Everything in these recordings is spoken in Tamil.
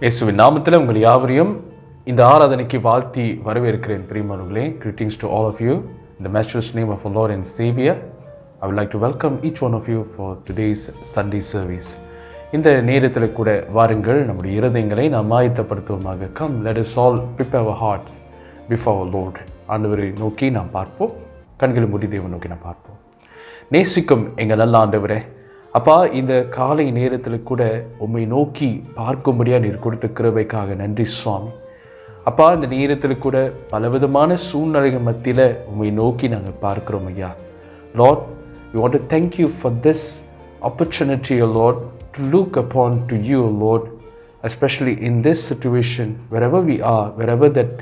இயேசுவின் நாமத்தில் உங்கள் யாவரையும் இந்த ஆராதனைக்கு வாழ்த்தி வரவேற்கிறேன். பிரியமானவர்களே, greetings to all of you in the matchless name of our Lord and Savior. I would like to welcome each one of you for today's Sunday service. இந்த நேரத்தில் கூட வாருங்கள், நம்முடைய இருதயங்களை நாம் ஆயத்தப்படுத்துவோமாக. Come, let us all prepare our heart before our Lord. ஆண்டவரை நோக்கி நாம் பார்ப்போம். கண்களை மூடி தேவனை நோக்கி நாம் பார்ப்போம். நேசிக்கும் எங்கள் நல்ல ஆண்டவரே, அப்பா, இந்த காலை நேரத்தில் கூட உம்மை நோக்கி பார்க்கும்படியாக நீர் கொடுத்த கிருபைக்காக நன்றி சுவாமி. அப்பா, இந்த நேரத்தில் கூட பலவிதமான சூழ்நிலைகள் மத்தியில் உம்மை நோக்கி நாங்கள் பார்க்கிறோம் ஐயா. Lord, we want to thank you for this opportunity, O Lord, to look upon to you, O Lord, especially in this situation, wherever we are, wherever that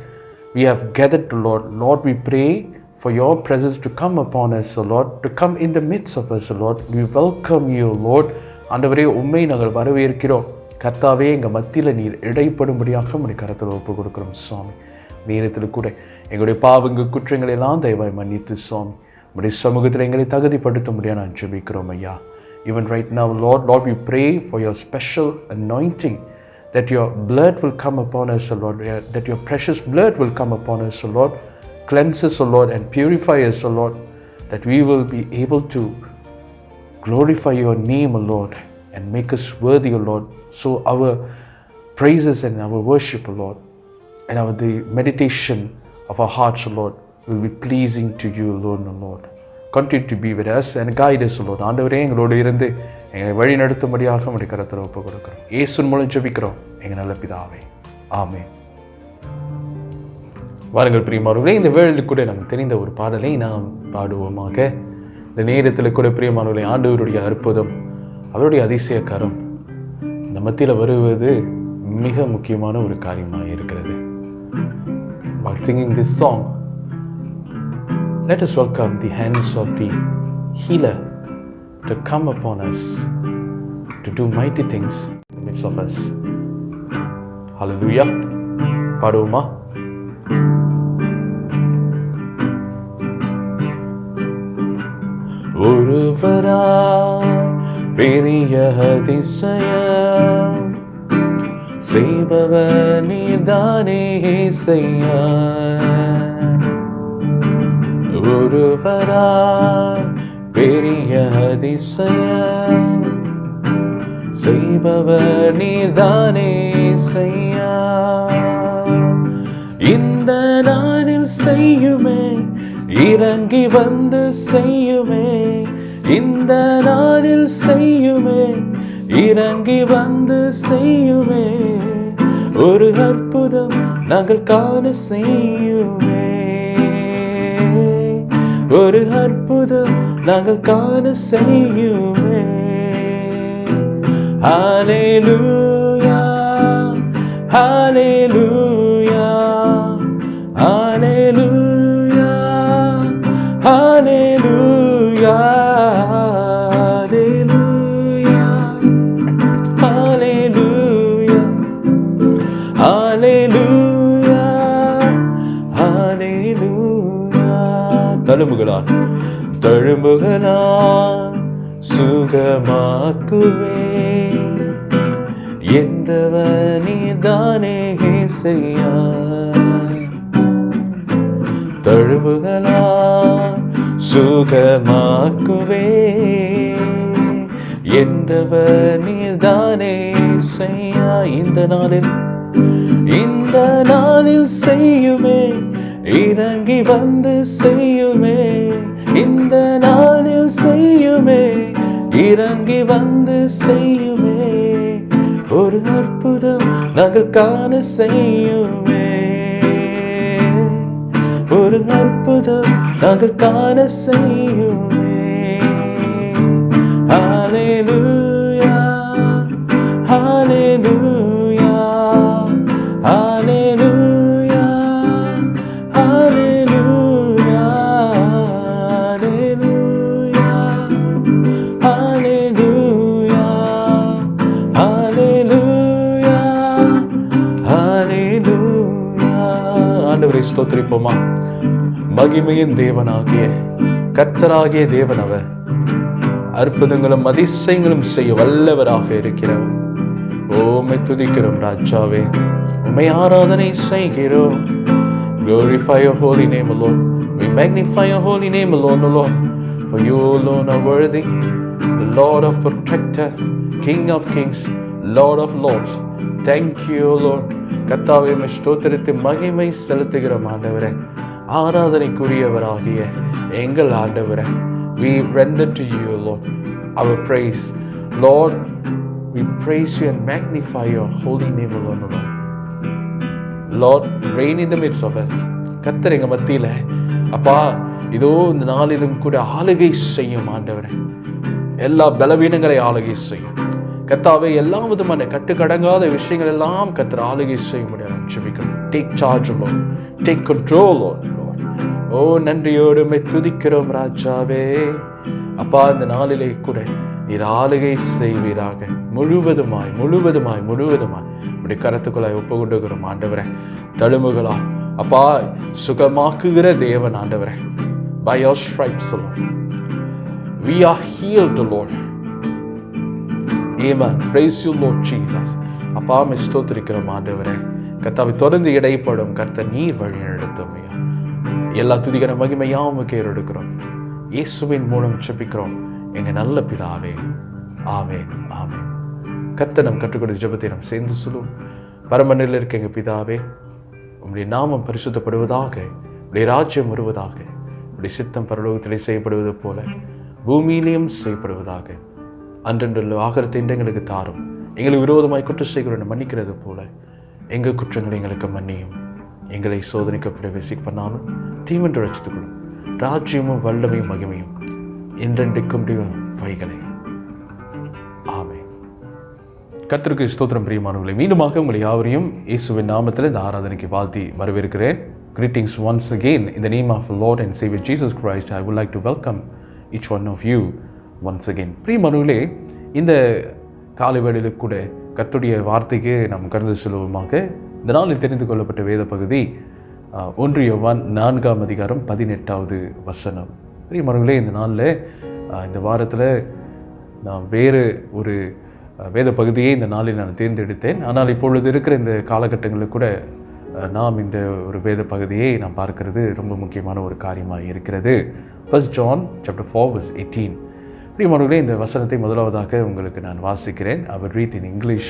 we have gathered to, Lord. Lord, we pray for your presence to come upon us, O Lord, to come in the midst of us, O Lord. We welcome you, Lord. ஆண்டவரே, உம்மை நாங்கள் வரவேற்கிறோம். கர்த்தாவே, எங்கள் மத்தியில் நீர் இடைப்படும்படியாக உம்முடைய கரத்தில் ஒப்பு கொடுக்கிறோம் சுவாமி. நேரத்தில் கூட எங்களுடைய பாவங்கள் குற்றங்களை எல்லாம் தயவாய் மன்னித்து சுவாமி, உம்முடைய சமூகத்தில் எங்களை தகுதிப்படுத்தும்படியாக நான் ஜெபிக்கிறோம் ஐயா. Even right now, Lord, we pray for your special anointing, that your blood will come upon us, O Lord, that your precious blood will come upon us, O Lord. Cleanse us, O Lord, and purify us, O Lord, that we will be able to glorify your name, O Lord, and make us worthy, O Lord. So our praises and our worship, O Lord, and the meditation of our hearts, O Lord, will be pleasing to you alone, O Lord. Continue to be with us and guide us, O Lord. ஆண்டவரே, எங்களோடு இருந்து எங்களை வழி நடத்தும்படியாக உம்முடைய கரத்தில் ஒப்பு கொடுக்கிறோம். இயேசுவின் மூலம் ஜெபிக்கிறோம் எங்கள் நல்ல பிதாவே, ஆமென். வாருங்கள் பிரியமானவர்களே, இந்த வேளையில் கூட நமக்கு தெரிந்த ஒரு பாடலை நாம் பாடுவோமாக. இந்த நேரத்தில் கூட பிரியமானவர்களே, ஆண்டவருடைய அற்புதம், அவருடைய அதிசயக்காரம் இந்த மத்தியில் வருவது மிக முக்கியமான ஒரு காரியமாக இருக்கிறது. While singing this song, let us welcome the hands of the healer to come upon us, to do mighty things in the midst of us. Hallelujah. பாடுவோமா? ஒருவரா பெரிய அதிசயம் செய்பவர் நீதானே இயேசையா. ஒருவரா பெரிய அதிசயம் செய்பவர் நீதானே இயேசையா. இந்த நாளில் செய்யுமே, இறங்கி வந்து செய்யுமே. இந்த நாளில் செய்யுமே, இறங்கி வந்து செய்யுமே. ஒரு அற்புதம் நாங்கள் காண செய்யுமே. ஒரு அற்புதம் நாங்கள் காண செய்யுமே. ஹல்லேலூயா, ஹல்லேலூயா, ஹல்லேலூயா, ஹல்லேலூயா, ஹல்லேலூயா, ஹல்லேலூயா, ஹல்லேலூயா. தழும்புகளால் தழும்புகளால் சுகமாக்குவே என்றவர் நீதானே இயேசையா. தழும்புகளால் சுகமாக்குவே என்றவர் நீதானே இயேசையா. இந்த நாளில் செய்யுமே, இறங்கி வந்து செய்யுமே. இந்த நாளில் செய்யுமே, இறங்கி வந்து செய்யுமே. ஒரு அற்புதம் நாங்கள் காண செய்யுமே. ஒரு அற்புதம் நாங்கள் காண செய்யுமே. ஹல்லேலூயா, ஹல்லேலூயா, ஹல்லேலூயா, ஹல்லேலூயா, ஹல்லேலூயா. மகிமையின் தேவனாகிய கர்த்தராகிய தேவன் அவர். அற்புதங்களும் அதிசயங்களும் செய்ய வல்லவராக இருக்கிறவர். உம்மை துதிக்கிறோம் ராஜாவே, உம்மை ஆராதனை செய்கிறோம். Glorify your holy name, O Lord. We magnify your holy name alone, O Lord. For you alone are worthy, the Lord of protector, King of kings, Lord of lords. Thank you, O Lord. கர்த்தாவே, உம்மை ஸ்தோத்திரித்து மகிமை செலுத்துகிறோம் ஆண்டவரே. ஆராதனைக்குரியவராகிய எங்கள் ஆண்டவரே, we render to you, Lord, our praise. Lord, we praise you and magnify your holy name alone, O Lord. Lord, reign in the midst of us. கர்த்தர் எங்க மத்தியில அப்பா இதோ இந்த நாளிலும் கூட ஆளுகை செய்யும் ஆண்டவரே. எல்லா பலவீனங்களை ஆளுகை செய்யும் கர்த்தாவே. எல்லா விதமான கட்டுக்கடங்காத விஷயங்கள் எல்லாம் கர்த்தர் ஆளுகை செய்ய முடியாது. ஜெபிக்கிறோம். Take charge Lord, take control Lord. ஓ நன்றியோடு உம்மை துதிக்கிறோம் ராஜாவே. அப்பா இந்த நாளிலே கூட நீர் ஆளுகை செய்வீராக. முழுவதுமாய் முழுவதுமாய் முழுவதுமாய் உடைய கரத்துக்குள்ளாய் ஒப்பு கொண்டுகிறோம் ஆண்டவரே. தழும்புகளா அப்பா சுகமாக்குகிற தேவன் ஆண்டவரே. By your stripes, Lord, we are healed, Lord. Amen. Praise you, Lord Jesus. அப்பா உம்மை ஸ்தோத்திரிக்கிறோம் ஆண்டவரே. கர்த்தாவை தொடர்ந்து இடைப்படும் கர்த்தர் நீர் வழி நடத்தும். எல்லா துதிகர மகிமையாவும் உமக்கு ஏறெடுக்கிறோம். இயேசுவின் மூலம் ஜெபிக்கிறோம் எங்க நல்ல பிதாவே. ஆமென், ஆமென். கர்த்தர் நம் கற்றுக் கொடுத்த ஜெபத்தை நாம் சேர்ந்து சொல்லுவோம். பரமனில் இருக்க எங்க பிதாவே, உம்முடைய நாமம் பரிசுத்தப்படுவதாக, உம்முடைய ராஜ்யம் வருவதாக, உம்முடைய சித்தம் பரலோகத்திலே செய்யப்படுவது போல பூமியிலேயும் செய்யப்படுவதாக. அன்றென்று ஆகாரத்தை எங்களுக்கு தாரும். எங்களுக்கு விரோதமாய் குற்றம் செய்கிறோம் மன்னிக்கிறது போல எங்கள் குற்றங்களை எங்களுக்கு மன்னியும். எங்களை சோதனைக்கு பிரவேசிக்க பண்ணாமல் தீமென்று ரட்சித்துக்கொள்ளும். ராஜ்யமும் வல்லமையும் மகிமையும் என்றென்றைக்கும் வைகளை. ஆமென். கர்த்தருக்கு ஸ்தோத்திரம். பிரியமானவர்களே, மீண்டுமாக உங்களை யாவரையும் இயேசுவின் நாமத்தில் இந்த ஆராதனைக்கு வாழ்த்தி வரவேற்கிறேன். Greetings once again in the name of Lord and Savior Jesus Christ. I would like to welcome each one of you once again. பிரியமானவர்களே, இந்த காலை வேளையில் கூட கர்த்தருடைய வார்த்தைக்கு நாம் கடந்து செல்வோமாக. இந்த நாளில் தெரிந்து கொள்ளப்பட்ட வேத பகுதி 1 யோவான் 4ஆம் அதிகாரம் 18வது வசனம். பிரியமானவர்களே, இந்த நாளில் இந்த வாரத்தில் நான் வேறு ஒரு வேத பகுதியை இந்த நாளில் நான் தேர்ந்தெடுத்தேன். ஆனால் இப்பொழுது இருக்கிற இந்த காலகட்டங்களில் கூட நாம் இந்த ஒரு வேத பகுதியை நாம் பார்க்கிறது ரொம்ப முக்கியமான ஒரு காரியமாக இருக்கிறது. 1 John chapter 4 verse 18. பிரியமானவர்களே, இந்த வசனத்தை முதலாவதாக உங்களுக்கு நான் வாசிக்கிறேன். I will read in English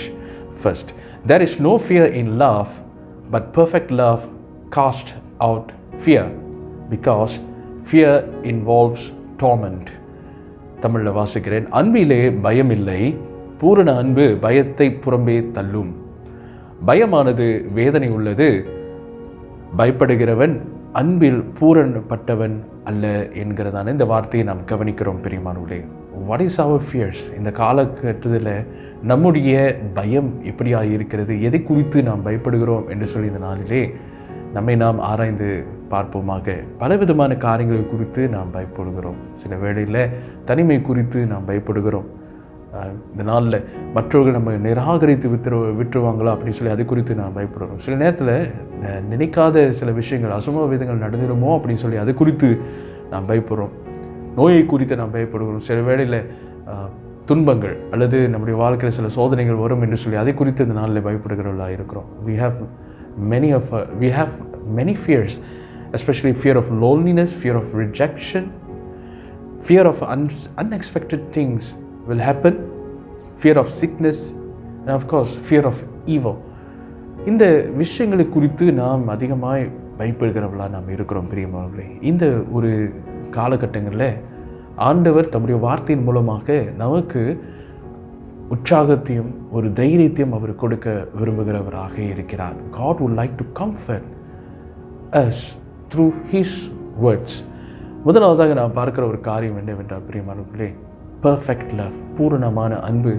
first. There is no fear in love, but perfect love casts out fear, because fear involves torment. தமிழில் வாசிக்கிறேன். அன்பிலே பயமில்லை, பூரண அன்பு பயத்தை புறம்பே தள்ளும். பயமானது வேதனை உள்ளது, பயப்படுகிறவன் அன்பில் பூரணப்பட்டவன் அல்ல என்கிறதான இந்த வார்த்தையை நாம் கவனிக்கிறோம். பிரியமானவர்களே, வாட் இஸ் அவர் ஃபியர்ஸ்? இந்த காலகட்டத்தில் நம்முடைய பயம் எப்படியாக இருக்கிறது, எதை குறித்து நாம் பயப்படுகிறோம் என்று சொல்லி இந்த நாளிலே நம்மை நாம் ஆராய்ந்து பார்ப்போமாக. பலவிதமான காரியங்களை குறித்து நாம் பயப்படுகிறோம். சில வேளையில் தனிமை குறித்து நாம் பயப்படுகிறோம். இந்த நாளில் மற்றவர்கள் நம்ம நிராகரித்து விட்டுருவாங்களா அப்படின்னு சொல்லி அதை குறித்து நாம் பயப்படுகிறோம். சில நேரத்தில் நினைக்காத சில விஷயங்கள், அசம்பாவிதங்கள் நடந்துடுமோ அப்படின்னு சொல்லி அதை குறித்து நாம் பயப்படுறோம். நோயை குறித்து நாம் பயப்படுகிறோம். சில வேளையில் துன்பங்கள் அல்லது நம்முடைய வாழ்க்கையில் சில சோதனைகள் வரும் என்று சொல்லி அதை குறித்து இந்த நாளில் பயப்படுகிறவர்களாக இருக்கிறோம். We have many fears, especially fear of loneliness, fear of rejection, fear of unexpected things will happen, fear of sickness, and of course fear of evil. இந்த விஷயங்களை குறித்து நாம் அதிகமாய் பயப்படுகிறவர்களாக நாம் இருக்கிறோம். பிரியமானவர்களே, இந்த ஒரு காலகட்டங்களில் ஆண்டவர் தம்முடைய வார்த்தையின் மூலமாக நமக்கு உற்சாகத்தையும் ஒரு தைரியத்தையும் அவர் கொடுக்க விரும்புகிறவராக இருக்கிறார். God would like to comfort us through His words. முதலாவதாக நாம் பார்க்கிற ஒரு காரியம் என்னவென்றால் பிரியமானவர்களே, பர்ஃபெக்ட் லவ், பூரணமான அன்பு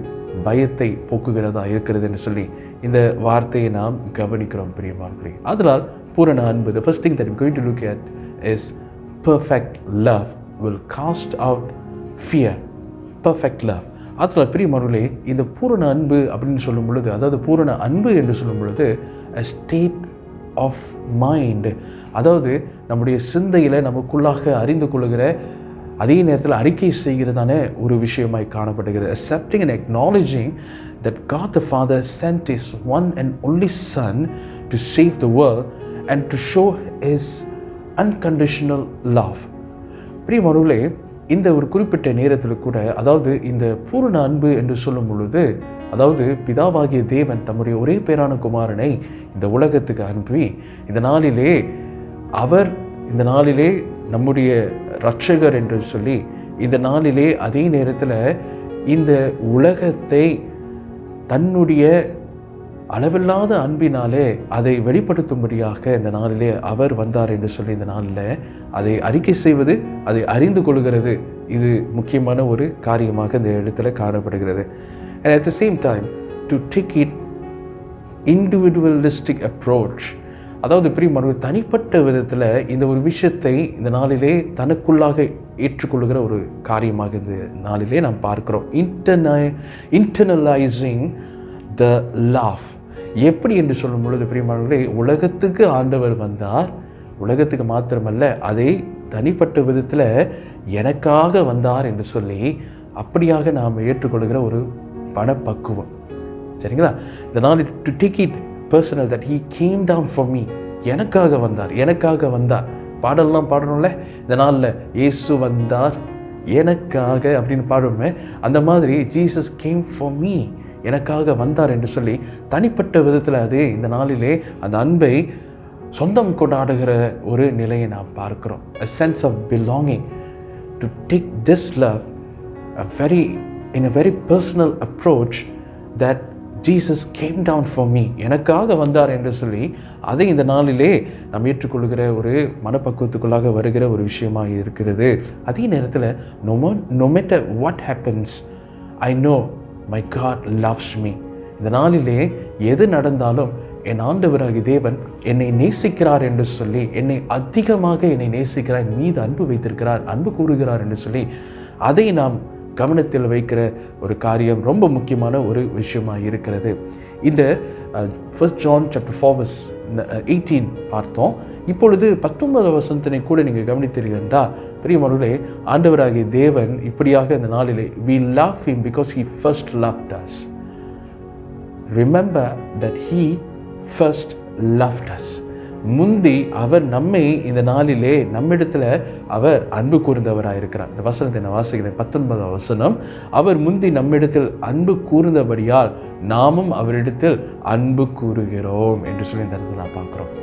பயத்தை போக்குகிறதா இருக்கிறது என்று சொல்லி இந்த வார்த்தையை நாம் கவனிக்கிறோம். பிரியமானவர்களே, அதனால் பூரண அன்பு, the first thing that we're going to look at is perfect love will cast out fear. Perfect love. அதனால் பிரியமானவர்களே, இந்த பூரண அன்பு அப்படின்னு சொல்லும் பொழுது, அதாவது பூரண அன்பு என்று சொல்லும் பொழுது a state ஆஃப் மைண்ட், அதாவது நம்முடைய சிந்தையில் நமக்குள்ளாக அறிந்து கொள்ளுகிற அதே நேரத்தில் அறிக்கை செய்கிறதான ஒரு விஷயமாய் காணப்படுகிறது. Accepting and acknowledging that God the Father sent His one and only Son to save the world and to show His unconditional love. பிரியமானவர்களே, இந்த ஒரு குறிப்பிட்ட நேரத்தில் கூட, அதாவது இந்த பூரண அன்பு என்று சொல்லும் பொழுது, அதாவது பிதாவாகிய தேவன் தம்முடைய ஒரே பேரான குமாரனை இந்த உலகத்துக்கு அனுப்பி இந்த நாளிலே அவர் இந்த நாளிலே நம்முடைய இரட்சகர் என்று சொல்லி இந்த நாளிலே அதே நேரத்தில் இந்த உலகத்தை தன்னுடைய அளவில்லாத அன்பினாலே அதை வெளிப்படுத்தும்படியாக இந்த நாளிலே அவர் வந்தார் என்று சொல்லி இந்த நாளில் அதை அறிக்கை செய்வது, அதை அறிந்து கொள்கிறது, இது முக்கியமான ஒரு காரியமாக இந்த இடத்துல காணப்படுகிறது. And at the same time to take it individualistic approach, அதாவது பிரியமானவர்களே, தனிப்பட்ட விதத்தில் இந்த ஒரு விஷயத்தை இந்த நாளிலே தனக்குள்ளாக ஏற்றுக்கொள்கிற ஒரு காரியமாக இந்த நாளிலே நாம் பார்க்கிறோம். இன்டர்னலைசிங் த லவ். எப்படி என்று சொல்லும் பொழுது பிரியமானவர்களே, உலகத்துக்கு ஆண்டவர் வந்தார், உலகத்துக்கு மாத்திரமல்ல, அதை தனிப்பட்ட விதத்தில் எனக்காக வந்தார் என்று சொல்லி அப்படியாக நாம் ஏற்றுக்கொள்கிற ஒரு பணப்பக்குவம். சரிங்களா? இந்த நாளில் to take it personal that he came down for me, எனக்காக வந்தார், எனக்காக வந்தார். பாடலாம் பாடுறோம்ல, இந்த நாளில் இயேசு வந்தார் எனக்காக அப்படின்னு பாடுறோமே, அந்த மாதிரி ஜீசஸ் கேம் ஃபார் மீ, எனக்காக வந்தார் என்று சொல்லி தனிப்பட்ட விதத்தில் அது இந்த நாளிலே அந்த அன்பை சொந்தம் கொண்டாடுகிற ஒரு நிலையை நாம் பார்க்கிறோம். a sense of belonging, to take this love in a very personal approach that Jesus came down for me, எனக்காக வந்தார் என்று சொல்லி அதை இந்த நாளிலே நாம் ஏற்றுக்கொள்கிற ஒரு மனப்பக்குவத்துக்குள்ளாக வருகிற ஒரு விஷயமாக இருக்கிறது. அதே நேரத்தில் no matter what happens, I know my God loves me. இந்த நாளிலே எது நடந்தாலும் என் ஆண்டவராகிய தேவன் என்னை நேசிக்கிறார் என்று சொல்லி, என்னை அதிகமாக என்னை நேசிக்கிறார், என் மீது அன்பு வைத்திருக்கிறார், அன்பு கூறுகிறார் என்று சொல்லி அதை நாம் கவனத்தில் வைக்கிற ஒரு காரியம் ரொம்ப முக்கியமான ஒரு விஷயமாக இருக்கிறது. இந்த 1 John chapter 4:18 பார்த்தோம். இப்பொழுது 19 வசனத்தினை கூட நீங்கள் கவனித்தீர்கள் என்றால், பிரியமானவர்களே, ஆண்டவராகிய தேவன் இப்படியாக இந்த நாளிலே we love him because he first loved us. Remember that he first loved us. முந்தி அவர் நம்மை இந்த நாளிலே நம்மிடத்தில் அவர் அன்பு கூர்ந்தவராக இருக்கிறார். இந்த வசனத்தை நான் வாசிக்கிறேன், 19 வசனம். அவர் முந்தி நம்மிடத்தில் அன்பு கூர்ந்தபடியால் நாமும் அவரிடத்தில் அன்பு கூறுகிறோம் என்று சொல்லி இந்த இடத்துல நான் பார்க்குறோம்.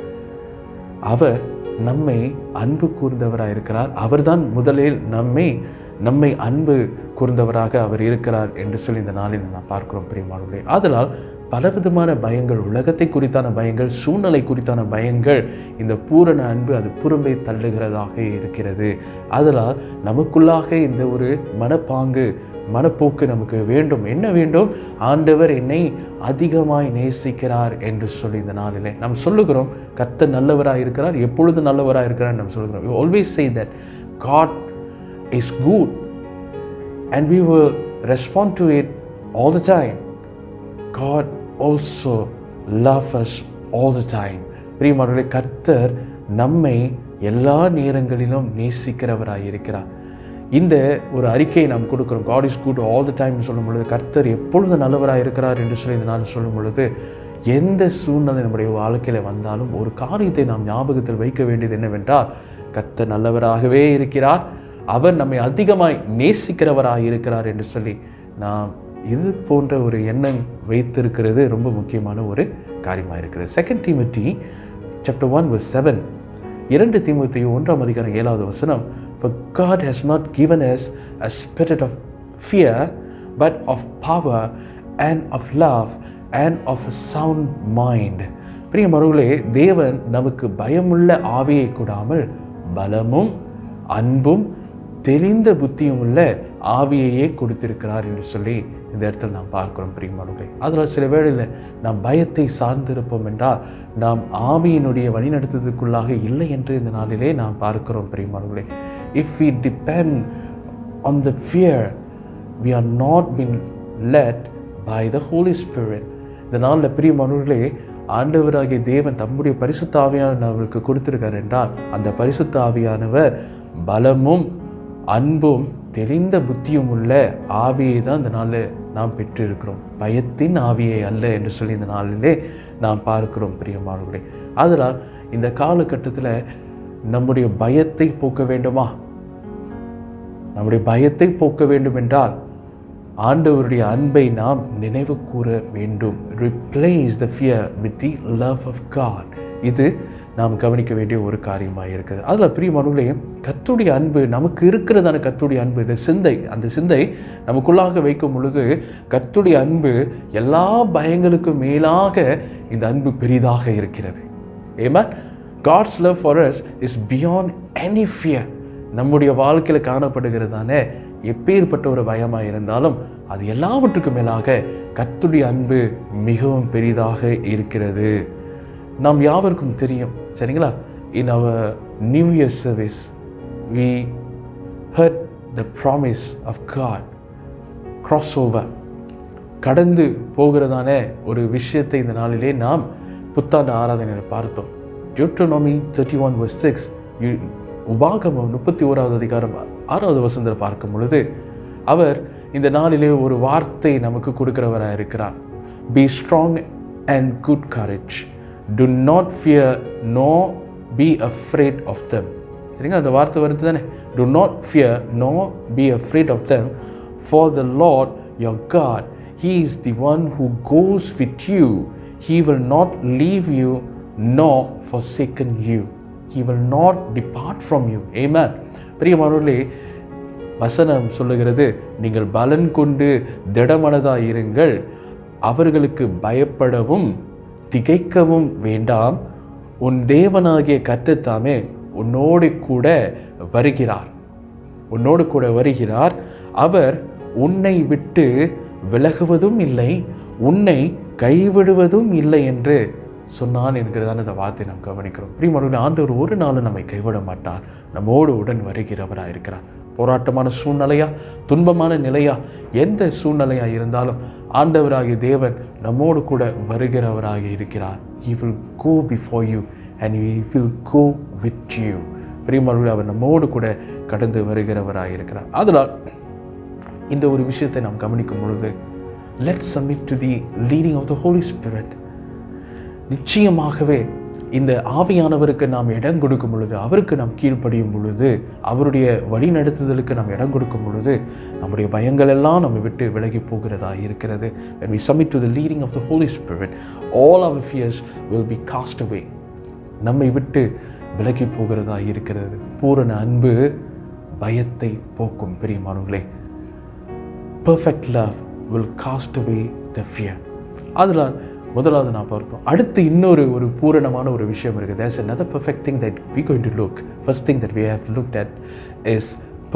அவர் நம்மை அன்பு கூர்ந்தவராக இருக்கிறார். அவர்தான் முதலில் நம்மை அன்பு கூர்ந்தவராக அவர் இருக்கிறார் என்று சொல்லி இந்த நாளில் நான் பார்க்கிறோம் பிரியமானவர்களே. ஆதலால் பலவிதமான பயங்கள், உலகத்தை குறித்தான பயங்கள், சூழ்நிலை குறித்தான பயங்கள், இந்த பூரண அன்பு அது புறம்பே தள்ளுகிறதாக இருக்கிறது. அதனால் நமக்குள்ளாக இந்த ஒரு மனப்போக்கு நமக்கு வேண்டும். என்ன வேண்டும்? ஆண்டவர் என்னை அதிகமாய் நேசிக்கிறார் என்று சொல்லி இந்த நாளிலே நாம் சொல்லுகிறோம். கர்த்தர் நல்லவராக இருக்கிறார், எப்பொழுது நல்லவராக இருக்கிறார் நம்ம சொல்லுகிறோம். We always say that God is good and we will respond to it all the time. God also loves us all the time. பிரியமானவர்களே, கர்த்தர் நம்மை எல்லா நேரங்களிலும் நேசிக்கிறவராக இருக்கிறார். இந்த ஒரு அறிக்கையை நாம் கொடுக்கிறோம். God is good all the time சொல்லும் பொழுது, கர்த்தர் எப்பொழுது நல்லவராக இருக்கிறார் என்று சொல்லி இந்த நாள் சொல்லும் பொழுது, எந்த சூழ்நிலை நம்முடைய வாழ்க்கையில் வந்தாலும் ஒரு காரியத்தை நாம் ஞாபகத்தில் வைக்க வேண்டியது என்னவென்றால், கர்த்தர் நல்லவராகவே இருக்கிறார், அவர் நம்மை அதிகமாய் நேசிக்கிறவராக இருக்கிறார் என்று சொல்லி நாம் இது போன்ற ஒரு எண்ணம் வைத்திருக்கிறது ரொம்ப முக்கியமான ஒரு காரியமாக இருக்கிறது. 2 Timothy chapter 1:7, 2 தீமோத்தேயு 1:7, For God has not given us a spirit of fear, but of power and of love and of a sound mind. பிரியமானவர்களே, தேவன் நமக்கு பயமுள்ள ஆவியை கொடாமல் பலமும் அன்பும் தெளிந்த புத்தியும் உள்ள ஆவியையே கொடுத்திருக்கிறார் என்று சொல்லி இந்த இடத்துல நாம் பார்க்கிறோம் பிரியமானவர்களே. அதில் சில வேளையில் நாம் பயத்தை சார்ந்திருப்போம் என்றால் நாம் ஆவியினுடைய வழிநடத்துவதற்குள்ளாக இல்லை என்று இந்த நாளிலே நாம் பார்க்கிறோம் பிரியமானவர்களே. If we depend on the fear, we are not being led by the Holy Spirit. இந்த நாளில் பிரியமானவர்களே, ஆண்டவராகிய தேவன் தம்முடைய பரிசுத்த ஆவியானவருக்கு கொடுத்திருக்கார் என்றால் அந்த பரிசுத்த ஆவியானவர் பலமும் அன்பும் தெரிந்த புத்தியும் உள்ள ஆவியை தான் இந்த நாளில் நாம் பெற்றிருக்கிறோம். பயத்தின் ஆவியை அல்ல என்று சொல்லி இந்த நாளிலே நாம் பார்க்கிறோம் பிரியமானவர்களே. அதனால் இந்த காலகட்டத்தில் நம்முடைய பயத்தை போக்க வேண்டுமா? நம்முடைய பயத்தை போக்க வேண்டும் என்றால் ஆண்டவருடைய அன்பை நாம் நினைவு கூற வேண்டும். Replace the fear with the love of God. இது நாம் கவனிக்க வேண்டிய ஒரு காரியமாக இருக்குது. அதில் பிரியமானவர்களே, கர்த்தருடைய அன்பு நமக்கு இருக்கிறதான கர்த்தருடைய அன்பு, இந்த சிந்தை, அந்த சிந்தை நமக்குள்ளாக வைக்கும் பொழுது கர்த்தருடைய அன்பு எல்லா பயங்களுக்கும் மேலாக இந்த அன்பு பெரிதாக இருக்கிறது. Amen. God's love for us is beyond any fear. நம்முடைய வாழ்க்கையில் காணப்படுகிறதான எப்பேற்பட்ட ஒரு பயமாக இருந்தாலும் அது எல்லாவற்றுக்கும் மேலாக கர்த்தருடைய அன்பு மிகவும் பெரிதாக இருக்கிறது. நாம் யாவருக்கும் தெரியும், சரிங்களா? In our New Year service we heard the promise of God, crossover, கடந்து போகிறதான ஒரு விஷயத்தை இந்த நாளிலே நாம் புத்தாண்டு ஆராதனையில் பார்த்தோம். Deuteronomy 31:6, உபாகமம் 31வது அதிகாரம் 6வது வசனத்தில் பார்க்கும் பொழுது அவர் இந்த நாளிலே ஒரு வார்த்தை நமக்கு கொடுக்கிறவராக இருக்கிறார். Be strong and good courage. Do not fear nor be afraid of them. சரிங்களா? அந்த வார்த்தை வருது தானே. Do not fear nor be afraid of them, for the Lord your God, He is the one who goes with you. He will not leave you nor forsaken you. He will not depart from you. Amen. பிரியமானவர்களே, வசனம் சொல்லுகிறது, நீங்கள் பலன் கொண்டு திடமனதாய் இருங்கள், அவர்களுக்கு பயப்படவும் திகைக்கவும் வேண்டாம், உன் தேவனாகிய கர்த்தர் தாமே உன்னோடு கூட வருகிறார். உன்னோடு கூட வருகிறார். அவர் உன்னை விட்டு விலகுவதும் இல்லை, உன்னை கைவிடுவதும் இல்லை என்று சொன்னான் என்கிறதான இந்த வார்த்தை நாம் கவனிக்கிறோம். பிரியமானவர்களே, ஆண்டவர் ஒரு நாளும் நம்மை கைவிட மாட்டார், நம்மோடு உடன் வருகிறவராக இருக்கிறார். போராட்டமான சூழ்நிலையா, துன்பமான நிலையா, எந்த சூழ்நிலையாக இருந்தாலும் ஆண்டவராகிய தேவன் நம்மோடு கூட வருகிறவராக இருக்கிறார். He will go before you and He will go with you. பிரியமானவர்களே, அவர் நம்மோடு கூட கடந்து வருகிறவராக இருக்கிறார். அதனால் இந்த ஒரு விஷயத்தை நாம் கவனிக்கும் பொழுது let's submit to the leading of the Holy Spirit. நிச்சயமாகவே இந்த ஆவியானவருக்கு நாம் இடம் கொடுக்கும் பொழுது, அவருக்கு நாம் கீழ்ப்படியும் பொழுது, அவருடைய வழி நடத்துதலுக்கு நாம் இடம் கொடுக்கும் பொழுது நம்முடைய பயங்கள் எல்லாம் நம்ம விட்டு விலகி போகிறதா இருக்கிறது. When we submit to the leading of the Holy Spirit, all our fears will be cast away. நம்மை விட்டு விலகி போகிறதா இருக்கிறது. பூரண அன்பு பயத்தை போக்கும். பிரியமானவர்களே, perfect love will cast away the fear. அதனால் முதலாவது நான் பார்த்தோம். அடுத்து இன்னொரு பூரணமான ஒரு விஷயம் இருக்குது. There's another perfect thing that we're going to look. First thing that we have looked at is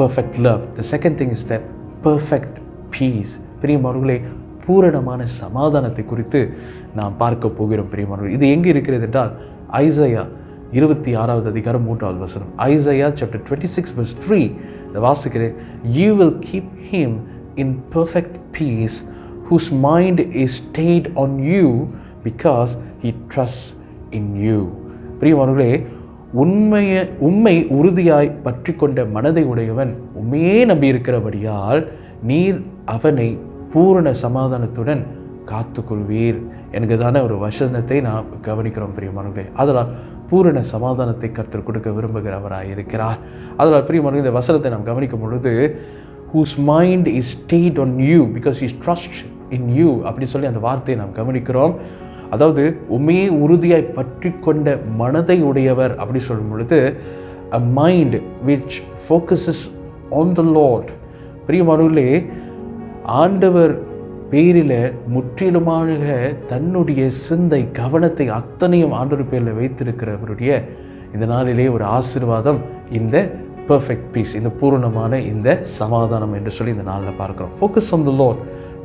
perfect love. The second thing is that perfect peace. பிரியமானவர்களே, பூரணமான சமாதானத்தை குறித்து நாம் பார்க்க போகிறோம். பிரியமானவர்களே, இது எங்கே இருக்கிறது என்றால் ஐசையா 26வது அதிகாரம் 3வது வசனம். ஐசையா chapter 26 verse 3 வாசிக்கிறேன். You will keep him in perfect peace whose mind is stayed on you because he trusts in you. பிரியமானவர்களே, உம்மை உறுதியாய் பற்றி கொண்ட மனதை உடையவன் உண்மையே நம்பி இருக்கிறபடியால் நீர் அவனை பூரண சமாதானத்துடன் காத்துக்கொள்வீர் என்கிறதான ஒரு வசனத்தை நாம் கவனிக்கிறோம். பிரியமானவர்களே, அதனால் பூரண சமாதானத்தை கர்த்தர் கொடுக்க விரும்புகிறவராக இருக்கிறார். அதனால் பிரியமானவர்களே, இந்த வசனத்தை நாம் கவனிக்கும் பொழுது whose mind is stayed on you because he trusts in you அப்படி சொல்லி அந்த வார்த்தையை நாம் கவனிக்கிறோம். அதாவது உண்மையை உறுதியாய் பற்றி கொண்ட மனதை உடையவர் அப்படி சொல்லும் பொழுது a mind which focuses on the Lord. பிரியமானவர்களே, ஆண்டவர் பேரில் முற்றிலுமாக தன்னுடைய சிந்தை கவனத்தை அத்தனையும் ஆண்டவர் பேரில் வைத்திருக்கிறவருடைய இந்த நாளிலே ஒரு ஆசீர்வாதம் இந்த perfect peace, இந்த பூரணமான இந்த சமாதானம் என்று சொல்லி இந்த நாளில் பார்க்கிறோம். Focus on the Lord,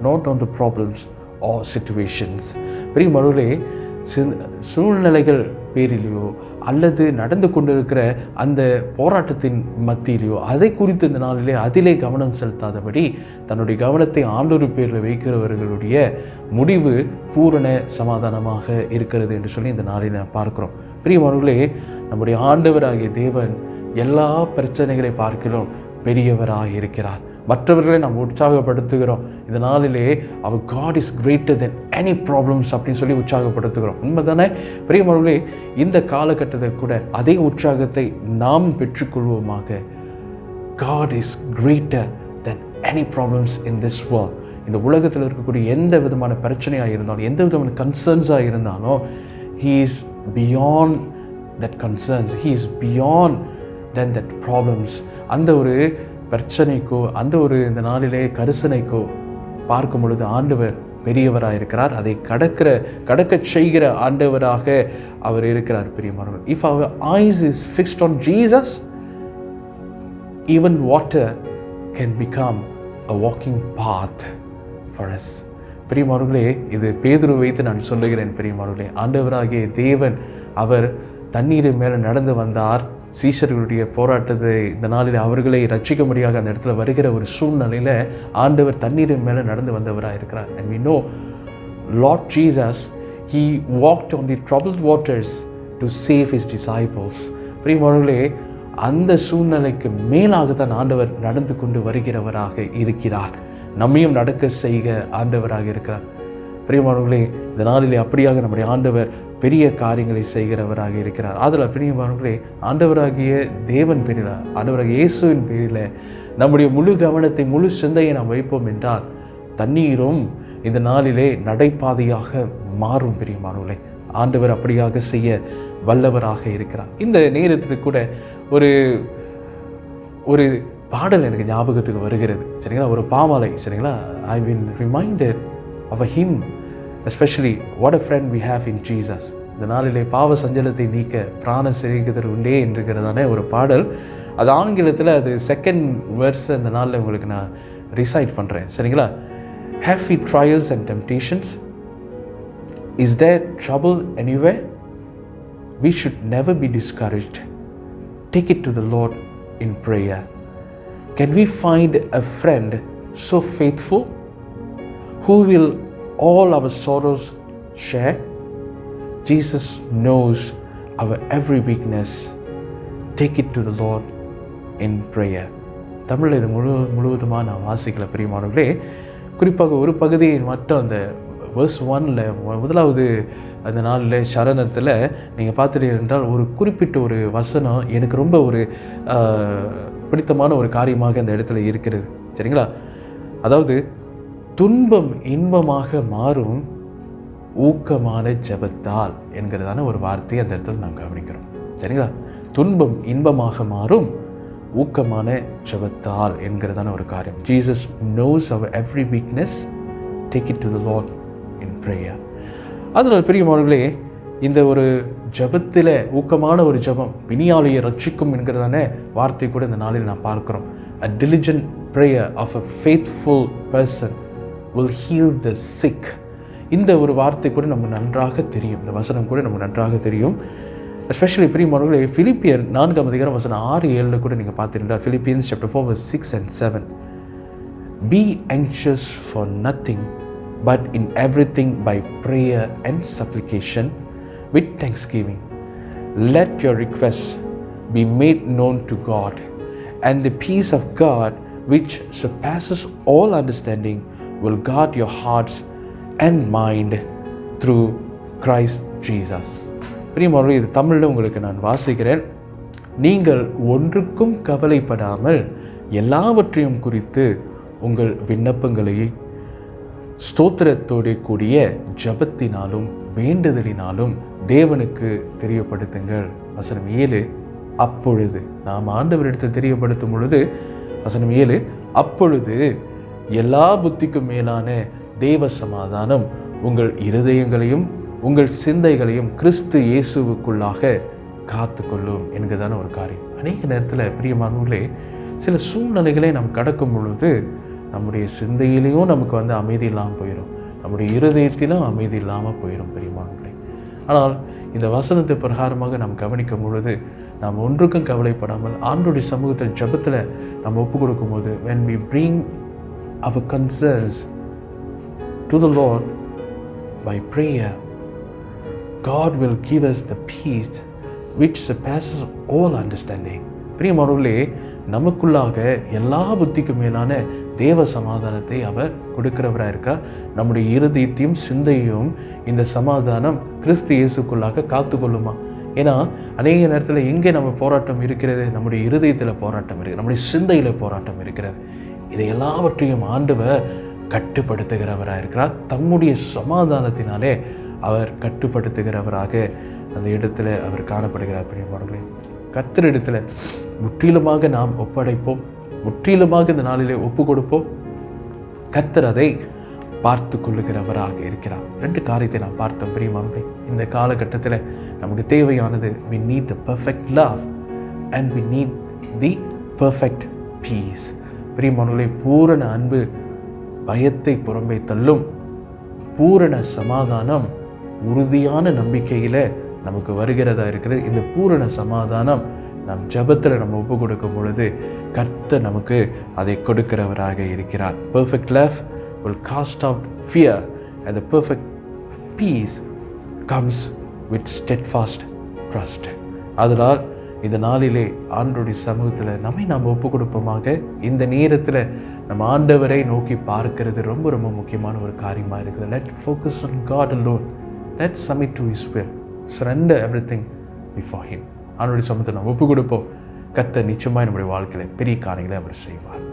not on the problems or situations. பிரியமானவர்களே, சூழ்நிலைகள் பேரிலேயோ அல்லது நடந்து கொண்டிருக்கிற அந்த போராட்டத்தின் மத்தியிலையோ அதை குறித்து இந்த நாளிலே அதிலே கவனம் செலுத்தாதபடி தன்னுடைய கவனத்தை ஆண்டவர் பேரில் வைக்கிறவர்களுடைய முடிவு பூரண சமாதானமாக இருக்கிறது என்று சொல்லி இந்த நாளில் நான் பார்க்கிறோம். பிரியமானவர்களே, நம்முடைய ஆண்டவராகிய தேவன் எல்லா பிரச்சனைகளை பார்க்கிறோம் பெரியவராக இருக்கிறார். மற்றவர்களை நாம் உற்சாகப்படுத்துகிறோம். இந்த நாளிலே அவர் God is greater than any problems அப்படின்னு சொல்லி உற்சாகப்படுத்துகிறோம். உண்மைதானே பிரியமானவர்களே? இந்த காலகட்டத்தில் கூட அதே உற்சாகத்தை நாம் பெற்றுக்கொள்வோமாக. God is greater than any problems in this world. இந்த உலகத்தில் இருக்கக்கூடிய எந்த விதமான பிரச்சனையாக இருந்தாலும், எந்த விதமான கன்சர்ன்ஸாக இருந்தாலும், he is beyond that concerns, he is beyond than that problems. அந்த ஒரு பிரச்சனைக்கோ அந்த ஒரு இந்த நாளிலே கரிசனைக்கோ பார்க்கும் பொழுது ஆண்டவர் பெரியவராக இருக்கிறார். அதை கடக்க செய்கிற ஆண்டவராக அவர் இருக்கிறார். பிரியமானவர், if our eyes is fixed on Jesus, even water can become a walking path for us. பிரியமானவர்களே, இது பேதுரு வைத்து நான் சொல்லுகிறேன். பிரியமானவர்களே, ஆண்டவராகிய தேவன் அவர் தண்ணீரின் மேலே நடந்து வந்தார். சீஷர்களுடைய போராட்டத்தை இந்த நாளில் அவர்களை ரட்சிக்கும்படியாக அந்த இடத்துல வருகிற ஒரு சூழ்நிலையில் ஆண்டவர் தண்ணீரின் மேலே நடந்து வந்தவராக இருக்கிறார். And we know Lord Jesus, he walked on the troubled waters to save his disciples. பிரியமானவர்களே, அந்த சூழ்நிலைக்கு மேலாகத்தான் ஆண்டவர் நடந்து கொண்டு வருகிறவராக இருக்கிறார். நம்மையும் நடக்க செய்க ஆண்டவராக இருக்கிறார். பிரியமானவர்களே, இந்த நாளிலே அப்படியாக நம்முடைய ஆண்டவர் பெரிய காரியங்களை செய்கிறவராக இருக்கிறார். அதில் பிரியமானவர்களே, ஆண்டவராகிய தேவன் பேரில், ஆண்டவராகிய இயேசுவின் பேரில் நம்முடைய முழு கவனத்தை முழு சிந்தையை நாம் வைப்போம் என்றால் தண்ணீரும் இந்த நாளிலே நடைபாதையாக மாறும். பிரியமானவர்களே, ஆண்டவர் அப்படியாக செய்ய வல்லவராக இருக்கிறார். இந்த நேரத்துக்கு கூட ஒரு பாடல் எனக்கு ஞாபகத்துக்கு வருகிறது. சரிங்களா? ஒரு பாமாலை. சரிங்களா? ஐ been reminded of a hymn, especially what a friend we have in Jesus. இந்த நாளிலே பாவ சஞ்சலத்தை நீக்க பிராண சிறைக்குதர் உண்டே என்கிறதான ஒரு பாடல். அது ஆங்கிலத்தில் அது செகண்ட் வேர்ஸ் இந்த நாளில் உங்களுக்கு நான் ரிசைட் பண்ணுறேன். சரிங்களா? Have we trials and temptations? Is there trouble anywhere? We should never be discouraged. Take it to the Lord in prayer. Can we find a friend so faithful who will all our sorrows share? Jesus knows our every weakness. Take it to the Lord in prayer. தமிழில் இது முழுவதுமாக நான் வாசிக்கல. பிரியமானவர்களே, குறிப்பாக ஒரு பகுதியை மட்டும் அந்த verse 1ல் முதலாவது அந்த நாளில் சரணத்தில் நீங்கள் பார்த்துட்டீங்க என்றால் ஒரு குறிப்பிட்ட ஒரு வசனம் எனக்கு ரொம்ப ஒரு பிடித்தமான ஒரு காரியமாக அந்த இடத்துல இருக்கிறது. சரிங்களா? அதாவது, துன்பம் இன்பமாக மாறும் ஊக்கமான ஜெபத்தால் என்கிறதான ஒரு வார்த்தையை அந்த இடத்துல நாம் கவனிக்கிறோம். சரிங்களா? துன்பம் இன்பமாக மாறும் ஊக்கமான ஜெபத்தால் என்கிறதான ஒரு காரியம். Jesus knows our every weakness. Take it to the Lord in prayer. அதனால் பிரியமானவர்களே, இந்த ஒரு ஜபத்தில் ஊக்கமான ஒரு ஜபம் பிணியாளியை ரட்சிக்கும் என்கிறதான வார்த்தை கூட இந்த நாளில் நான் பார்க்கிறோம். A diligent prayer of a faithful person will heal the sick. இந்த ஒரு வார்த்தை கூட நமக்கு நன்றாக தெரியும். இந்த வசனம் கூட நமக்கு நன்றாக தெரியும். எஸ்பெஷலி பிரியமானவர்களே, பிலிப்பியர் 4ஆம் அதிகாரம் வசனம் 6-7 கூட நீங்கள் பார்த்துட்டீங்கன்னா, Philippians chapter 4 verse 6 and 7. Be anxious for nothing, but in everything by prayer and supplication with thanksgiving let your requests be made known to God, and the peace of God which surpasses all understanding will guard your hearts and mind through Christ Jesus. பிரியமானவர்களே, இது தமிழில் உங்களுக்கு நான் வாசிக்கிறேன். நீங்கள் ஒன்றுக்கும் கவலைப்படாமல் எல்லாவற்றையும் குறித்து உங்கள் விண்ணப்பங்களை ஸ்தோத்திரத்தோடு கூடிய ஜபத்தினாலும் வேண்டுதலினாலும் தேவனுக்கு தெரியப்படுத்துங்கள். வசனம் 7. அப்பொழுது நாம் ஆண்டவரிடத்தில் தெரியப்படுத்தும் பொழுது, வசனம் 7, அப்பொழுது எல்லா புத்திக்கும் மேலான தேவ சமாதானம் உங்கள் இருதயங்களையும் உங்கள் சிந்தைகளையும் கிறிஸ்து இயேசுவுக்குள்ளாக காத்து கொள்ளும் என்கிறதான ஒரு காரியம். அநேக நேரத்தில் பிரியமானவர்களே, சில சூழ்நிலைகளை நாம் கடக்கும் பொழுது நம்முடைய சிந்தையிலையும் நமக்கு அமைதி இல்லாமல் போயிடும், நம்முடைய இருதயத்திலும் அமைதி இல்லாமல் போயிடும். பிரியமானவர்களே, ஆனால் இந்த வசனத்தை பிரகாரமாக நாம் கவனிக்கும் பொழுது நாம் ஒன்றுக்கும் கவலைப்படாமல் ஆண்டோடைய சமூகத்தில் ஜெபத்தில் நம்ம ஒப்பு கொடுக்கும் போது when we bring our concerns to the Lord by prayer, God will give us the peace which surpasses all understanding. பிரியமானவர்களே, நமக்குள்ளாக எல்லா புத்திக்கும் மேலான தேவ சமாதானத்தை அவர் கொடுக்கிறவராக இருக்கிறார். நம்முடைய இருதயத்தையும் சிந்தையும் இந்த சமாதானம் கிறிஸ்து இயேசுக்குள்ளாக காத்துக்கொள்ளுமா? ஏன்னா அநேக நேரத்தில் எங்கே நம்ம போராட்டம் இருக்கிறது? நம்முடைய இருதயத்தில் போராட்டம் இருக்கிறது, நம்முடைய சிந்தையில் போராட்டம் இருக்கிறது. இதை எல்லாவற்றையும் ஆண்டவர் கட்டுப்படுத்துகிறவராக இருக்கிறார். தம்முடைய சமாதானத்தினாலே அவர் கட்டுப்படுத்துகிறவராக அந்த இடத்துல அவர் காணப்படுகிறார். பிரியமானவர்களே, கர்த்தரிடத்தில் முற்றிலுமாக நாம் ஒப்படைப்போம், முற்றிலுமாக இந்த நாளிலே ஒப்பு கொடுப்போம். கர்த்தர் அதை பார்த்து கொள்ளுகிறவராக இருக்கிறார். 2 காரியத்தை நாம் பார்த்தோம். பிரியமானவர்களே, இந்த காலகட்டத்தில் நமக்கு தேவையானது we need the perfect love and we need the perfect peace. பிரியமானவர்களே, பூரண அன்பு பயத்தை புறம்பே தள்ளும். பூரண சமாதானம் உறுதியான நம்பிக்கையில் நமக்கு வருகிறதா இருக்கிறது. இந்த பூரண சமாதானம் நம் ஜெபத்தில் நம்ம ஒப்பு கொடுக்கும் பொழுது கர்த்தர் நமக்கு அதை கொடுக்கிறவராக இருக்கிறார். Perfect love will cast out fear and the perfect peace comes with steadfast trust. அதனால் இந்த நாளிலே ஆண்டவருடைய சமூகத்தில் நம்மை நாம் ஒப்பு கொடுப்போமாக. இந்த நேரத்தில் நம்ம ஆண்டவரை நோக்கி பார்க்கிறது ரொம்ப ரொம்ப முக்கியமான ஒரு காரியமாக இருக்குது. Let focus on God alone. Let's submit to His will. Surrender everything before Him. ஆண்டவருடைய சமூகத்தை நாம் ஒப்பு கொடுப்போம். கர்த்தர் நிச்சயமாய் நம்முடைய வாழ்க்கையில் பெரிய காரியங்களை அவர் செய்வார்.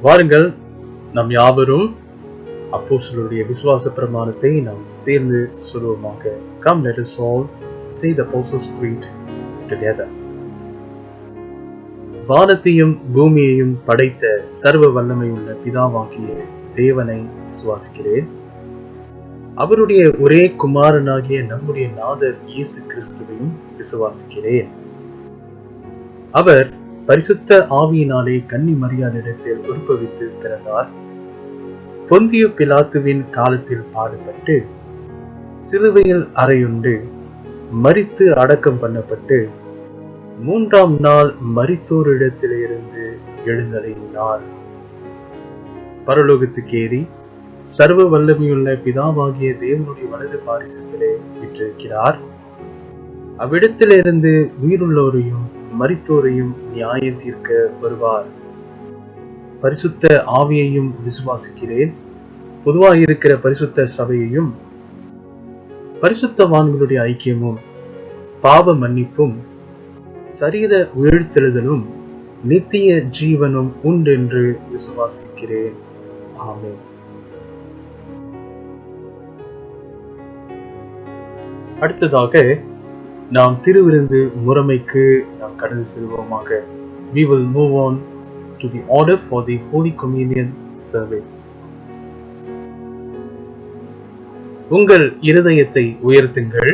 வாருங்கள், நாம் யாவரும் அப்போஸ்தலருடைய விசுவாச பிரமாணத்தை நாம் சேர்ந்து சொல்லுவோமாக. Come, let us all say the Apostles' Creed together. வானத்தையும் பூமியையும் படைத்த சர்வ வல்லமை உள்ள பிதாவாகிய தேவனை விசுவாசிக்கிறேன். அவருடைய ஒரே குமாரனாகிய நம்முடைய நாதர் இயேசு கிறிஸ்துவையும் விசுவாசிக்கிறேன். அவர் பரிசுத்த ஆவியினாலே கன்னி மரியாதையிடத்தில் உற்பவித்து பிறந்தார். பொந்தியு பிலாத்துவின் காலத்தில் பாடுபட்டு சிலுவையில் அறையுண்டு மரித்து அடக்கம் பண்ணப்பட்டு 3ஆம் நாள் மரித்தோரிடத்திலிருந்து எழுந்தருளினார். பரலோகத்துக்கு ஏறி சர்வ வல்லமையுள்ள பிதாவாகிய தேவனுடைய வலது பாரிசத்திலே விற்றிருக்கிறார். அவ்விடத்திலிருந்து உயிருள்ளோரையும் மரித்தோரையும் நியாயம் தீர்க்க வருவார். பரிசுத்த ஆவியையும் விசுவாசிக்கிறேன். பொதுவாக இருக்கிற பரிசுத்த சபையையும் பரிசுத்தவான்களுடைய ஐக்கியமும் பாவ மன்னிப்பும் சரீர உயிர்த்தெழுதலும் நித்திய ஜீவனும் உண்டென்று விசுவாசிக்கிறேன். ஆமென். அடுத்ததாக நாம் திருவிருந்து முறைமைக்கு நாம் கடந்து செல்வோமாக. We will move on to the order for the Holy Communion service. உங்கள் இருதயத்தை உயர்த்துங்கள்.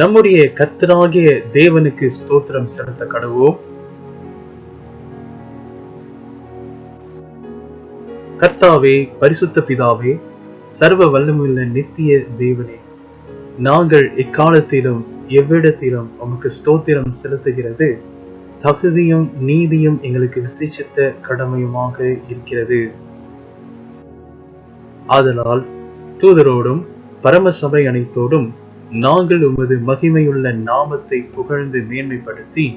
நம்முடைய கர்த்தராகிய தேவனுக்கு ஸ்தோத்திரம் செலுத்த கடவோம். கர்த்தாவே, பரிசுத்த பிதாவே, சர்வ வல்லமையுள்ள நித்திய தேவனே, நாங்கள் எக்காலத்திலும் எவ்விடத்திலும் உமக்கு ஸ்தோத்திரம் செலுத்துகிறது தகுதியும் நீதியும் எங்களுக்கு விசேஷித்த கடமையுமாக இருக்கிறது. ஆதலால் தூதரோடும் பரம சபை அனைத்தோடும் நாங்கள் உமது மகிமையுள்ள நாமத்தை புகழ்ந்து மேன்மைப்படுத்தி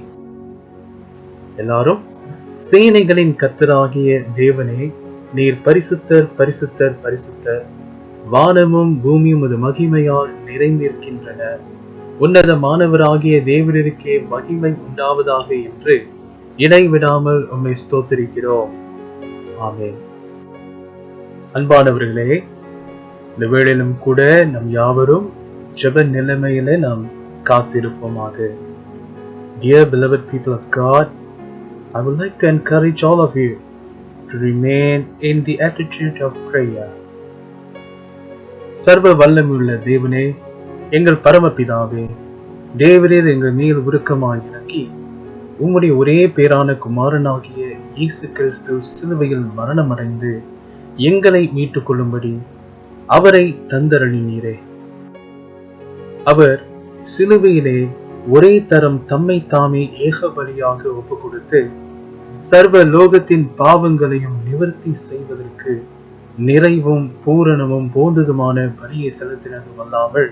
எல்லாரும், சேனைகளின் கர்த்தராகிய தேவனே, நீர் பரிசுத்தர் பரிசுத்தர் பரிசுத்தர், வானமும் பூமியும் உமது மகிமையால் நிறைந்திருக்கின்றன, உன்னதமானவராகிய தேவனுக்கே மகிமை உண்டாவதாக என்று இடைவிடாமல் உம்மை ஸ்தோத்திரிக்கிறோம். ஆமென். அன்பானவர்களே, இந்த வேளையிலும் கூட நம் யாவரும் ஜெப நிலைமையில நாம் காத்திருப்போமாக. Dear beloved people of God, I would like to encourage all of you to remain in the attitude of prayer. சர்வ வல்லமையுள்ள தேவனே, எங்கள் பரமபிதாவே, தேவரீர் எங்கள் மேல் உருக்கமாய் இறங்கி உம்முடைய ஒரே பேரான குமாரனாகிய இயேசு கிறிஸ்து சிலுவையில் மரணமடைந்து எங்களை மீட்டுக் கொள்ளும்படி அவரை தந்தருளினீரே. அவர் சிலுவையிலே ஒரே தரம் தம்மை தாமே ஏக பலியாக ஒப்பு கொடுத்து சர்வ லோகத்தின் பாவங்களையும் நிவர்த்தி செய்வதற்கு நிறைவும் பூரணமும் போன்றதுமான பலியை செலுத்தினதும் அல்லாமல்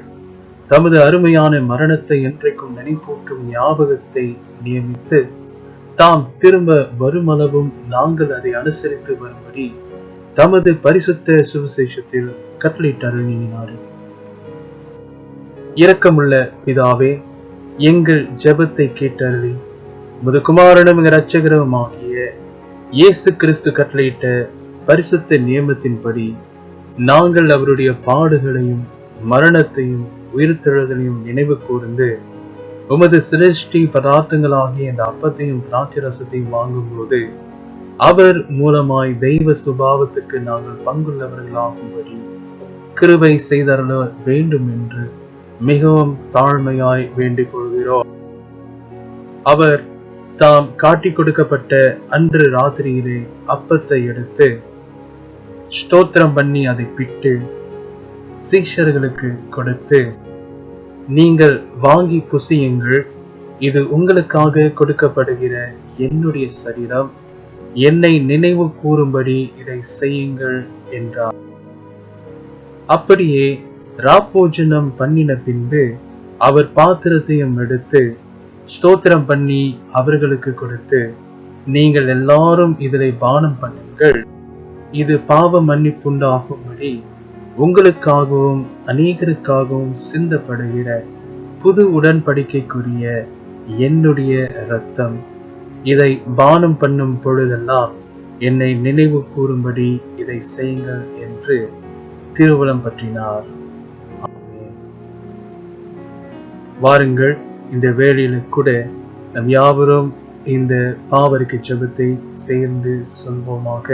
தமது அருமையான மரணத்தை என்றைக்கும் நினைப்பூட்டும் ஞாபகத்தை நியமித்து தாம் திரும்ப வருமளவும் நாங்கள் அதை அனுசரித்து வரும்படி தமது பரிசுத்த சுவிசேஷத்தில் கட்டளையிட்டருளினார். இரக்கமுள்ள பிதாவே, எங்கள் ஜெபத்தை கேட்டருளி உமது குமாரனும் இரட்சகருமாகிய இயேசு கிறிஸ்து கட்டளையிட்ட பரிசுத்த நியமத்தின்படி நாங்கள் அவருடைய பாடுகளையும் மரணத்தையும் உயிர்த்தெழுதலையும் நினைவு கூர்ந்து உமது சிரேஷ்டி பதார்த்தங்களாகிய இந்த அப்பத்தையும் திராட்சரசத்தையும் வாங்கும் போது அவர் மூலமாய் தெய்வ சுபாவத்துக்கு நாங்கள் பங்குள்ளவர்களாகும்படி கிருபை செய்தருள வேண்டும் என்று மிகவும் தாழ்மையாய் வேண்டிக் கொள்கிறோம். அவர் தாம் காட்டிக் கொடுக்கப்பட்ட அன்று ராத்திரியிலே அப்பத்தை எடுத்து ஸ்தோத்திரம் பண்ணி அதை பிட்டு சீஷர்களுக்கு கொடுத்து, நீங்கள் வாங்கி புசியுங்கள், இது உங்களுக்காக கொடுக்கப்படுகிற என்னுடைய சரீரம், என்னை நினைவு கூறும்படி இதை செய்யுங்கள் என்றார். அப்படியே ராப்போஜனம் பண்ணின பின்பு அவர் பாத்திரத்தையும் எடுத்து ஸ்தோத்திரம் பண்ணி அவர்களுக்கு கொடுத்து, நீங்கள் எல்லாரும் இதிலே பானம் பண்ணுங்கள், இது பாவ மன்னிப்புண்டாகும்படி உங்களுக்காகவும் அநேகருக்காகவும் சிந்தப்படுகிற புது உடன்படிக்கைக்குரிய என்னுடைய இரத்தம், இதை பானம் பண்ணும் பொழுதெல்லாம் என்னை நினைவு கூறும்படி இதை செய்யுங்கள் என்று திருவுளம் பற்றினார். வாருங்கள், இந்த வேளையில கூட நம் யாவரும் இந்த பாவரிக்கை ஜெபத்தை சேர்ந்து சொல்வோமாக.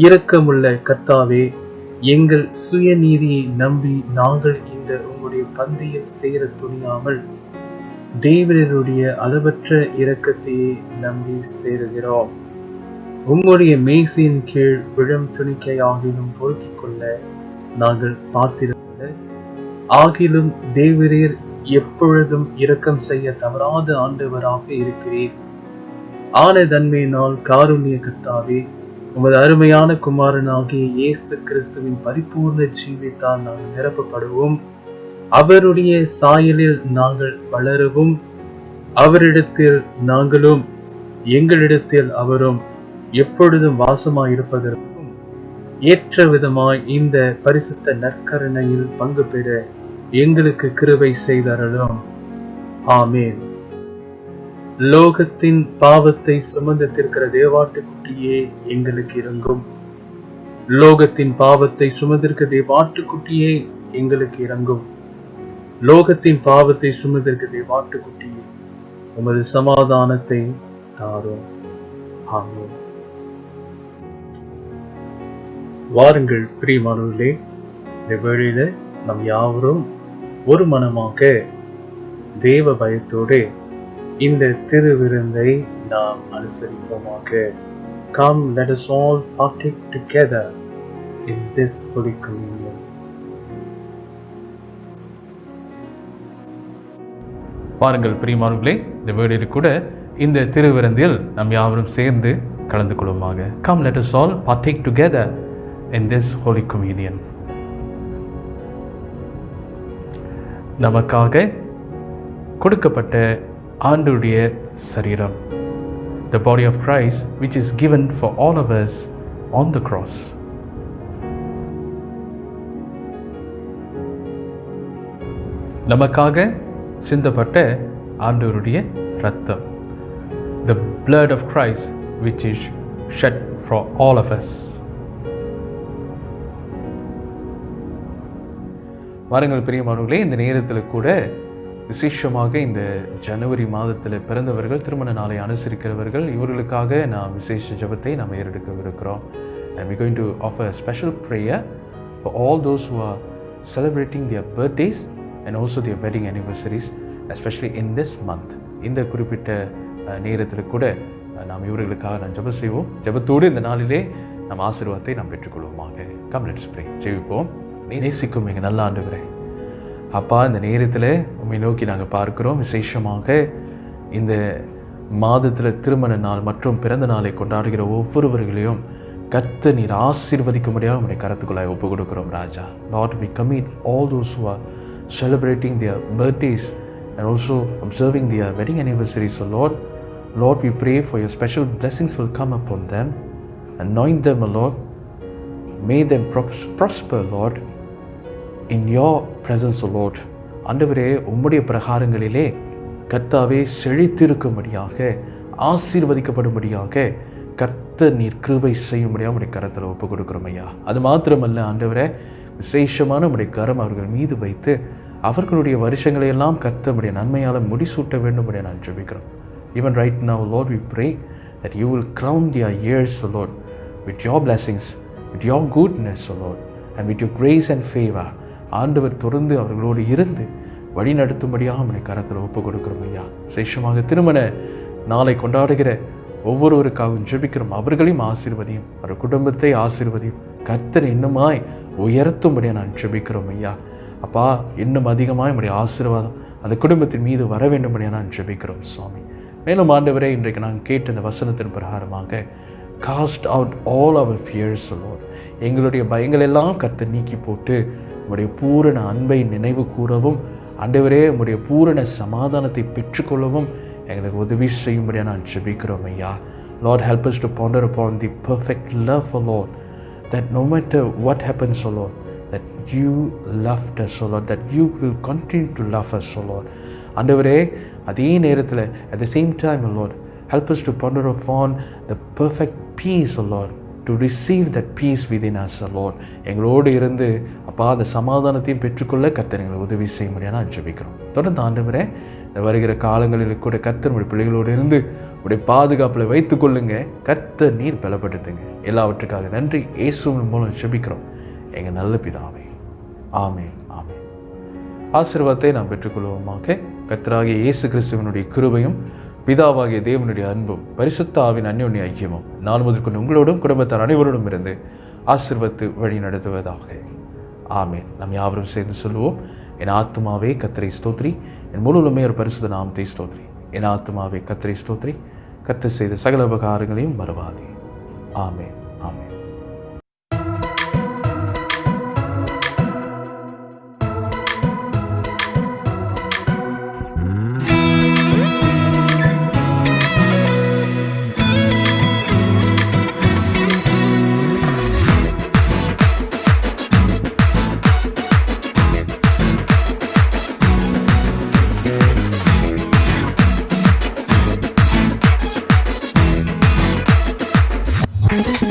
இரக்கமுள்ள கர்த்தாவே, எங்கள் சுயநீதியை நம்பி நாங்கள் இந்த உங்களுடைய பந்தியில் சேர துணியாமல் தேவனுடைய அளவற்ற இரக்கத்தையே நம்பி சேருகிறோம். உங்களுடைய மேசையின் கீழ் விழும் துணிக்கையாகிலும் பொறுக்கிக் கொள்ள நாங்கள் பார்த்திருந்த ஆகிலும் தேவரீர் எப்பொழுதும் இரக்கம் செய்ய தவறாத ஆண்டவராக இருக்கிறீர். ஆன தன்மையினால் காருண்ய கர்த்தாவே, உமது அருமையான குமாரனாகிய இயேசு கிறிஸ்துவின் பரிபூர்ண ஜீவித்தால் நாங்கள் நிரப்பப்படுவோம், அவருடைய சாயலில் நாங்கள் வளரவும், அவரிடத்தில் நாங்களும் எங்களிடத்தில் அவரும் எப்பொழுதும் வாசமாயிருப்பதற்கும் ஏற்ற விதமாய் இந்த பரிசுத்த நற்கருணையில் பங்கு பெற எங்களுக்கு கிருபை செய்தருளும். ஆமேன். லோகத்தின் பாவத்தை சுமந்து தீர்க்கிற தேவாட்டுக்குட்டியே எங்களுக்கு இறங்கும். லோகத்தின் பாவத்தை சுமந்திருக்க தேவாட்டுக்குட்டியே எங்களுக்கு இறங்கும். லோகத்தின் பாவத்தை சுமந்திருக்க தேவாட்டுக்குட்டியே உமது சமாதானத்தை தாரும். ஆமேன். வாருங்கள் பிரியமானவர்களே, இந்த வேளையில நம் யாவரும் ஒரு மனமாக தேவ பயத்தோடு இந்த திருவிருந்தை நாம் அனுசரிப்போமாக. Come, let us all partake together in this Holy Communion. வாருங்கள் பிரியமானவர்களே, இந்த வேளையில் கூட இந்த திருவிருந்தில் நாம் யாவரும் சேர்ந்து கலந்து கொள்வோமாக. Come, let us all partake together in this Holy Communion. நமக்காக கொடுக்கப்பட்ட ஆண்டவருடைய சரீரம், the body of Christ which is given for all of us on the cross. நமக்காக சிந்தப்பட்ட ஆண்டவருடைய இரத்தம், the blood of Christ which is shed for all of us. வாருங்கள் பிரியமானவர்களே, இந்த நேரத்தில் கூட விசேஷமாக இந்த ஜனவரி மாதத்தில் பிறந்தவர்கள், திருமண நாளை அனுசரிக்கிறவர்கள், இவர்களுக்காக நாம் விசேஷ ஜெபத்தை நாம் ஏறெடுக்கவிருக்கிறோம். And we're going to offer a special prayer for all those who are celebrating their birthdays and also their wedding anniversaries, especially in this month. இந்த குறிப்பிட்ட நேரத்தில் கூட நாம் இவர்களுக்காக நாம் ஜெபம் செய்வோம். ஜெபத்தோடு இந்த நாளிலே நம் ஆசீர்வாதத்தை நாம் பெற்றுக்கொள்வோமாக. Come let's pray. ஜெபிப்போம். நேசிக்கும் எங்கள் நல்ல ஆண்டவரே, அப்பா, இந்த நேரத்தில் உம்மை நோக்கி நாங்கள் பார்க்கிறோம். விசேஷமாக இந்த மாதத்தில் திருமண நாள் மற்றும் பிறந்த நாளை கொண்டாடுகிற ஒவ்வொருவர்களையும் கர்த்தர் நீர் ஆசீர்வதிக்கும்படியாக உம்முடைய கரத்துக்குள்ளாய் ஒப்பு கொடுக்கிறோம் ராஜா. Lord, we commit all those who are celebrating their birthdays and also observing their wedding anniversaries. So Lord, we pray for your special blessings will come upon them. Anoint them, Lord. May them prosper, Lord, in your presence, O Lord. ஆண்டவரே, உம்முடைய பிரகாரங்களிலே கர்த்தாவே செழித்திருக்கும்படியாக, ஆசீர்வதிக்கப்படும்படியாக கர்த்தர் நீர் கிருபை செய்யும்படியாக உடைய கரத்தில் ஒப்பு கொடுக்கிறோம் ஐயா. அது மாத்திரமல்ல ஆண்டவரே, விசேஷமான உடைய கரம் அவர்கள் மீது வைத்து அவர்களுடைய வருஷங்களையெல்லாம் கர்த்தருடைய நன்மையால் முடிசூட்ட வேண்டும் நான் ஜெபிக்கிறோம். Even right now, Lord, we pray that you will crown their years, O Lord, with your blessings, with your goodness, O Lord, and with your grace and favor. ஆண்டவர் தொடர்ந்து அவர்களோடு இருந்து வழி நடத்தும்படியாக உடைய கரத்தில் ஒப்பு கொடுக்கிறோம் ஐயா. விசேஷமாக திருமண நாளை கொண்டாடுகிற ஒவ்வொருவருக்காகவும் ஜெபிக்கிறோம். அவர்களையும் ஆசீர்வதியும், அவர் குடும்பத்தை ஆசீர்வதியும், கர்த்தர் இன்னுமாய் உயர்த்தும்படியாக நான் ஜெபிக்கிறோம் ஐயா. அப்பா, இன்னும் அதிகமாக நம்முடைய ஆசீர்வாதம் அந்த குடும்பத்தின் மீது வர வேண்டும்படியாக நான் ஜெபிக்கிறோம் சுவாமி. மேலும் ஆண்டவரே, இன்றைக்கு நான் கேட்ட இந்த வசனத்தின் பிரகாரமாக cost out all our ஃபியர்ஸ் Lord. எங்களுடைய பயங்கள் எல்லாம் கர்த்தர் நீக்கி போட்டு உம்முடைய பூரண அன்பை நினைவு கூறவும், ஆண்டவரே உம்முடைய பூரண சமாதானத்தை பெற்றுக்கொள்ளவும் எங்களுக்கு உதவி செய்யும்படியாக நான் ஜெபிக்கிறோம் ஐயா. Lord, help us to ponder upon the perfect love, O Lord, that no matter what happens, O Lord, that you loved us, O Lord, that you will continue to love us, O Lord. ஆண்டவரே, அதே நேரத்தில் at the same time, O Lord, help us to ponder upon the perfect peace, O Lord, to receive that peace within us, O Lord. எங்களோடு இருந்து அப்பா அந்த சமாதானத்தையும் பெற்றுக்கொள்ள கர்த்தர் எங்களுக்கு உதவி செய்ய முடியாது நான் ஜெபிக்கிறோம். தொடர்ந்து ஆண்டவரே, இந்த வருகிற காலங்களில் கூட கர்த்தர் உடைய பிள்ளைகளோடு இருந்து உடைய பாதுகாப்பில் வைத்துக் கொள்ளுங்க. கர்த்தர் நீர் பலப்படுத்துங்க. எல்லாவற்றுக்காக நன்றி. இயேசுவின் மூலம் ஜெபிக்கிறோம் எங்கள் நல்ல பிதாவே. ஆமென், ஆமென். ஆசீர்வாதத்தை நாம் பெற்றுக்கொள்வோமாக. கர்த்தராகிய இயேசு கிறிஸ்துவினுடைய கிருபையும் பிதாவாகிய தேவனுடைய அன்பும் பரிசுத்த ஆவின் அந்யோன்ய ஐக்கியமும் நான் முதற்கொண்டு உங்களோடும் குடும்பத்தார் அனைவரோடும் இருந்து ஆசீர்வதித்து வழி நடத்துவதாக. ஆமென். நாம் யாவரும் சேர்ந்து சொல்லுவோம். என் ஆத்துமாவே கர்த்தரை ஸ்தோத்ரி, என் முழுமே ஒரு பரிசுத்த நாமத்தை ஸ்தோத்ரி. என் ஆத்துமாவே கர்த்தரை ஸ்தோத்ரி, கர்த்தர் செய்த சகல உபகாரங்களையும் மறவாதே. ஆமென், ஆமென். Thank you.